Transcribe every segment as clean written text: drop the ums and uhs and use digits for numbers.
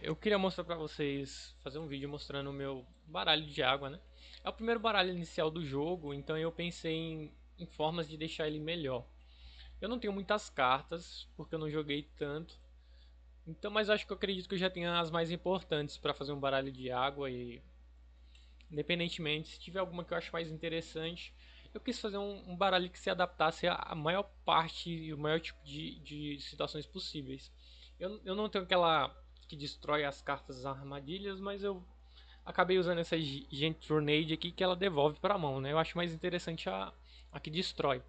Eu queria mostrar pra vocês, fazer um vídeo mostrando o meu baralho de água, né? É o primeiro baralho inicial do jogo, então eu pensei em formas de deixar ele melhor. Eu não tenho muitas cartas, porque eu não joguei tanto. Então, mas acho que eu acredito que eu já tenha as mais importantes para fazer um baralho de água e independentemente, se tiver alguma que eu acho mais interessante, eu quis fazer um baralho que se adaptasse à maior parte e o maior tipo de situações possíveis. Eu não tenho aquela que destrói as cartas armadilhas, mas eu acabei usando essa Gent Tornade aqui que ela devolve para a mão, né? Eu acho mais interessante a que destrói.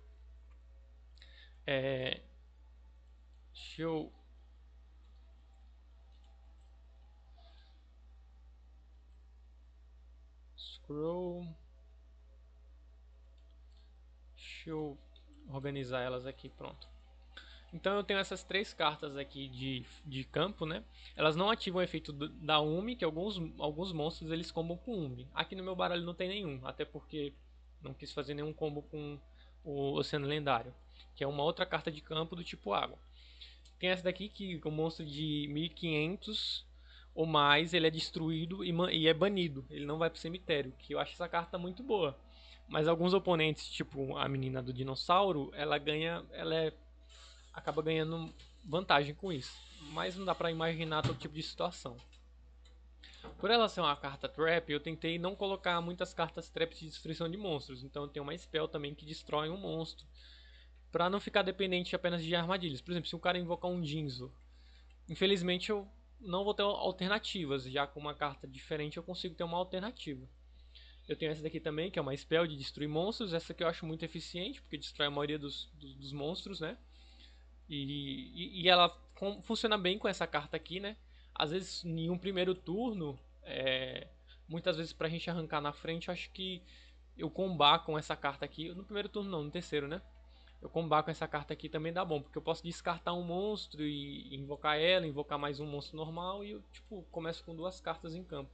É, deixa eu scroll, deixa eu organizar elas aqui, pronto. Então eu tenho essas três cartas aqui de campo, né? Elas não ativam o efeito da Umi, que alguns monstros eles combam com Umi. Aqui no meu baralho não tem nenhum, até porque não quis fazer nenhum combo com o Oceano Lendário, que é uma outra carta de campo do tipo água. Tem essa daqui que o monstro de 1500 ou mais ele é destruído e é banido. Ele não vai pro cemitério, que eu acho essa carta muito boa. Mas alguns oponentes, tipo a menina do dinossauro, acaba ganhando vantagem com isso. Mas não dá pra imaginar todo tipo de situação. Por ela ser uma carta trap, eu tentei não colocar muitas cartas traps de destruição de monstros. Então eu tenho uma spell também que destrói um monstro. Pra não ficar dependente apenas de armadilhas. Por exemplo, se um cara invocar um Jinzo, infelizmente eu não vou ter alternativas. Já com uma carta diferente eu consigo ter uma alternativa. Eu tenho essa daqui também, que é uma spell de destruir monstros. Essa aqui eu acho muito eficiente, porque destrói a maioria dos monstros, né? E ela funciona bem com essa carta aqui, né? Às vezes em um primeiro turno, muitas vezes pra gente arrancar na frente, eu acho que eu combar com essa carta aqui. No primeiro turno não, no terceiro, né? Eu combar com essa carta aqui também dá bom, porque eu posso descartar um monstro e invocar ela, invocar mais um monstro normal e eu tipo começo com duas cartas em campo.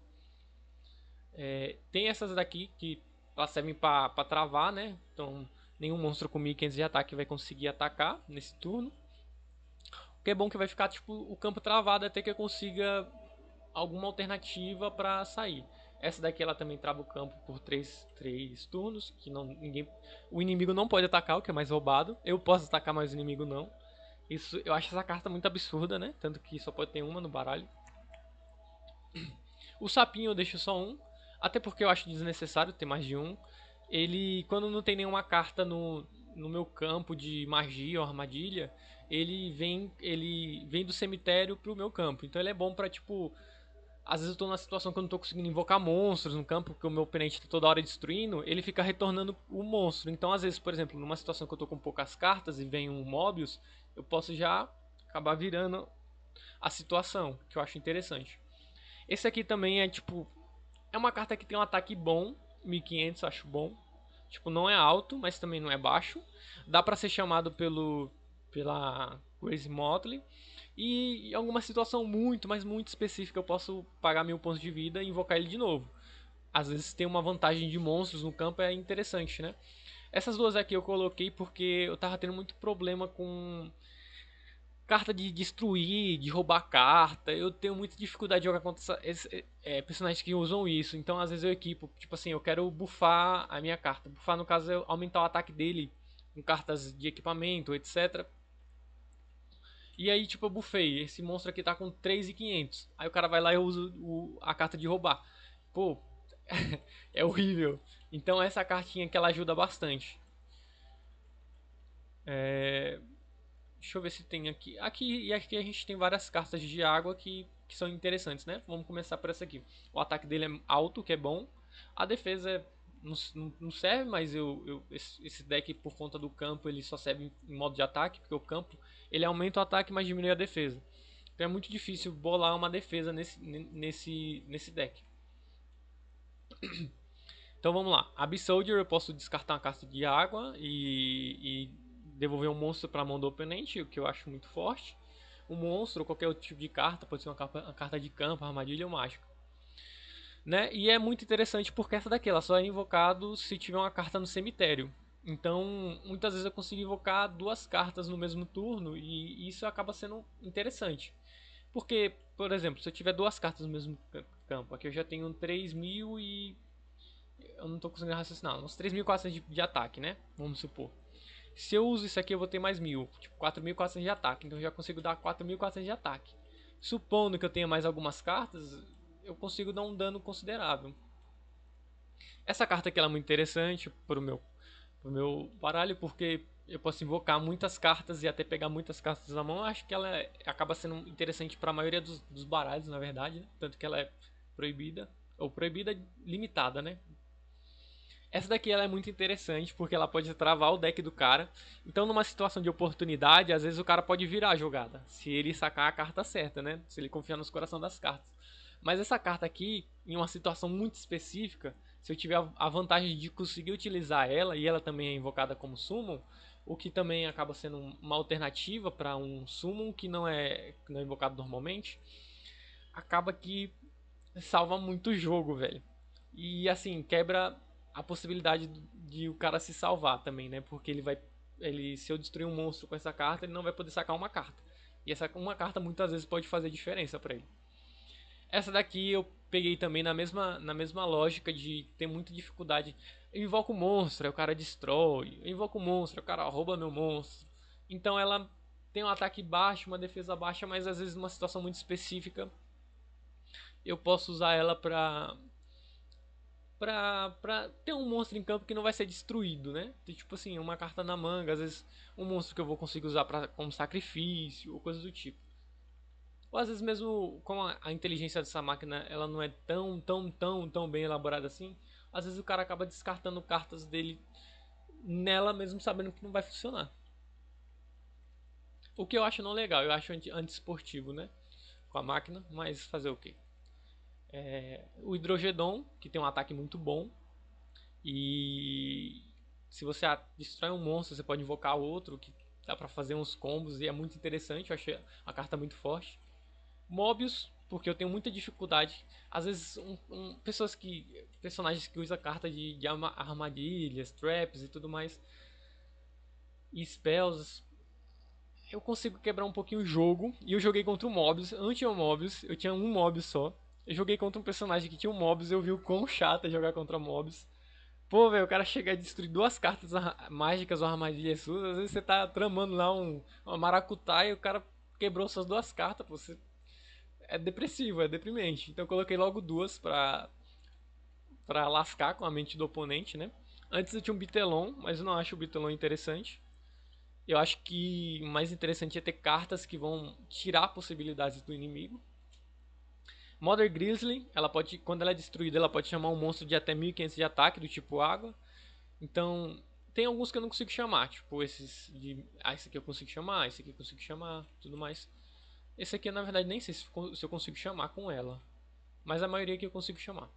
Tem essas daqui que elas servem pra travar, né? Então nenhum monstro com 1500 de ataque vai conseguir atacar nesse turno. O que é bom que vai ficar tipo o campo travado até que eu consiga alguma alternativa para sair. Essa daqui ela também trava o campo por três turnos, que o inimigo não pode atacar, o que é mais roubado. Eu posso atacar, mas o inimigo não. Isso, eu acho essa carta muito absurda, né? Tanto que só pode ter uma no baralho. O sapinho eu deixo só um, até porque eu acho desnecessário ter mais de um. Ele, quando não tem nenhuma carta no meu campo de magia ou armadilha, ele vem do cemitério pro meu campo. Então ele é bom pra, tipo, às vezes eu tô numa situação que eu não tô conseguindo invocar monstros no campo, porque o meu oponente tá toda hora destruindo, ele fica retornando o monstro. Então, às vezes, por exemplo, numa situação que eu tô com poucas cartas e vem um Mobius, eu posso já acabar virando a situação, que eu acho interessante. Esse aqui também é tipo, é uma carta que tem um ataque bom, 1500 acho bom. Tipo, não é alto, mas também não é baixo. Dá pra ser chamado pela Grace Motley. E em alguma situação muito, mas muito específica, eu posso pagar 1000 pontos de vida e invocar ele de novo. Às vezes tem uma vantagem de monstros no campo, é interessante, né? Essas duas aqui eu coloquei porque eu tava tendo muito problema com carta de destruir, de roubar carta. Eu tenho muita dificuldade de jogar contra personagens que usam isso. Então, às vezes eu equipo, tipo assim, eu quero buffar a minha carta. Buffar, no caso, é aumentar o ataque dele com cartas de equipamento, etc. E aí, tipo, eu buffei. Esse monstro aqui tá com 3.500. Aí o cara vai lá e eu uso a carta de roubar. Pô, é horrível. Então, essa cartinha que ela ajuda bastante. É, deixa eu ver se tem aqui. Aqui a gente tem várias cartas de água que são interessantes, né? Vamos começar por essa aqui. O ataque dele é alto, que é bom. A defesa não serve, mas esse deck, por conta do campo, ele só serve em modo de ataque, porque o campo ele aumenta o ataque, mas diminui a defesa. Então é muito difícil bolar uma defesa nesse deck. Então vamos lá. Absoldier eu posso descartar uma carta de água e devolver um monstro para a mão do oponente, o que eu acho muito forte. Um monstro ou qualquer outro tipo de carta, pode ser uma carta de campo, armadilha ou mágica. Né? E é muito interessante porque essa daqui ela só é invocado se tiver uma carta no cemitério. Então, muitas vezes eu consigo invocar duas cartas no mesmo turno e isso acaba sendo interessante. Porque, por exemplo, se eu tiver duas cartas no mesmo campo, aqui eu já tenho 3.000 e... eu não tô conseguindo raciocinar, uns 3.400 de ataque, né? Vamos supor. Se eu uso isso aqui, eu vou ter mais 1.000, tipo 4.400 de ataque, então eu já consigo dar 4.400 de ataque. Supondo que eu tenha mais algumas cartas, eu consigo dar um dano considerável. Essa carta aqui ela é muito interessante pro meu baralho, porque eu posso invocar muitas cartas e até pegar muitas cartas na mão. Eu acho que ela acaba sendo interessante para a maioria dos baralhos, na verdade, né? Tanto que ela é proibida, ou proibida limitada, né? Essa daqui ela é muito interessante porque ela pode travar o deck do cara. Então, numa situação de oportunidade, às vezes o cara pode virar a jogada, se ele sacar a carta certa, né? Se ele confiar nos coração das cartas. Mas essa carta aqui, em uma situação muito específica, se eu tiver a vantagem de conseguir utilizar ela, e ela também é invocada como summon, o que também acaba sendo uma alternativa para um summon que não é invocado normalmente, acaba que salva muito o jogo, velho. E assim, quebra a possibilidade de o cara se salvar também, né? Porque se eu destruir um monstro com essa carta, ele não vai poder sacar uma carta. E essa uma carta muitas vezes pode fazer diferença para ele. Essa daqui eu peguei também na mesma lógica de ter muita dificuldade. Eu invoco o monstro, aí o cara destrói. Eu invoco o monstro, aí o cara rouba meu monstro. Então ela tem um ataque baixo, uma defesa baixa, mas às vezes numa situação muito específica eu posso usar ela pra ter um monstro em campo que não vai ser destruído, né? Tem, tipo assim, uma carta na manga, às vezes um monstro que eu vou conseguir usar como sacrifício ou coisa do tipo. Ou às vezes mesmo, como a inteligência dessa máquina ela não é tão bem elaborada assim, às vezes o cara acaba descartando cartas dele nela mesmo sabendo que não vai funcionar. O que eu acho não legal, eu acho antiesportivo, né? Com a máquina, mas fazer o quê? O Hidrogedon, que tem um ataque muito bom, e se você destrói um monstro, você pode invocar outro, que dá pra fazer uns combos e é muito interessante, eu achei a carta muito forte. Mobius, porque eu tenho muita dificuldade. Às vezes, personagens que usam carta de armadilhas, traps e tudo mais, e spells, eu consigo quebrar um pouquinho o jogo. E eu joguei contra o Mobius, eu não tinha um Mobius, eu tinha um Mobius só. Eu joguei contra um personagem que tinha um Mobius, eu vi o quão chato é jogar contra Mobius. Pô, velho, o cara chega a destruir duas cartas mágicas ou armadilhas suas. Às vezes você tá tramando lá uma maracutaia e o cara quebrou suas duas cartas. Pô, é depressivo, é deprimente. Então eu coloquei logo duas pra lascar com a mente do oponente, né? Antes eu tinha um Bitelon, mas eu não acho o Bitelon interessante. Eu acho que o mais interessante é ter cartas que vão tirar possibilidades do inimigo. Mother Grizzly, ela pode, quando ela é destruída, ela pode chamar um monstro de até 1500 de ataque, do tipo água. Então, tem alguns que eu não consigo chamar, tipo esses de... esse aqui eu consigo chamar, esse aqui eu consigo chamar, tudo mais. Esse aqui, na verdade, nem sei se eu consigo chamar com ela. Mas a maioria que eu consigo chamar.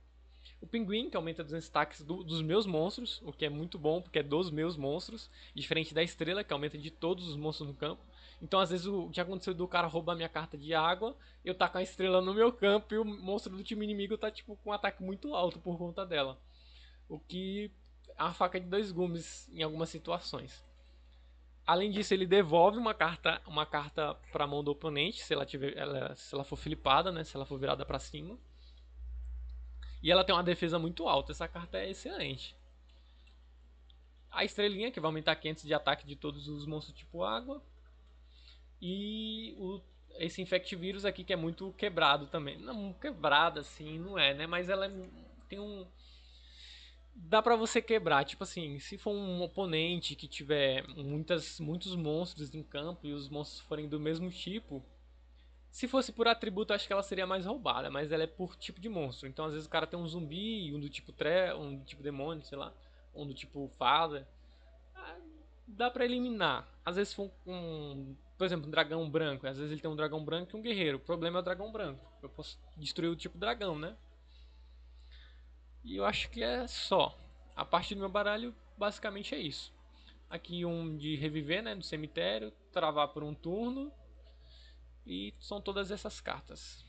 O Pinguim, que aumenta os destaques dos meus monstros, o que é muito bom, porque é dos meus monstros. Diferente da Estrela, que aumenta de todos os monstros no campo. Então, às vezes, o que aconteceu do cara roubar minha carta de água, eu tá com a Estrela no meu campo e o monstro do time inimigo tá tipo com um ataque muito alto por conta dela. O que é uma faca de dois gumes em algumas situações. Além disso, ele devolve uma carta para a mão do oponente, se ela for flipada, né, se ela for virada para cima. E ela tem uma defesa muito alta, essa carta é excelente. A estrelinha, que vai aumentar 500 de ataque de todos os monstros tipo água. E esse Infect Vírus aqui, que é muito quebrado também. Não quebrado assim, não é, né? Mas ela tem um... dá pra você quebrar, tipo assim, se for um oponente que tiver muitos monstros em campo e os monstros forem do mesmo tipo, se fosse por atributo, acho que ela seria mais roubada, mas ela é por tipo de monstro. Então, às vezes o cara tem um zumbi, um do tipo um do tipo demônio, sei lá, um do tipo fada. Ah, dá pra eliminar. Às vezes for por exemplo, um dragão branco, às vezes ele tem um dragão branco e um guerreiro. O problema é o dragão branco. Eu posso destruir o tipo dragão, né? E eu acho que é só. A parte do meu baralho, basicamente é isso. Aqui um de reviver, né, no cemitério, travar por um turno. E são todas essas cartas.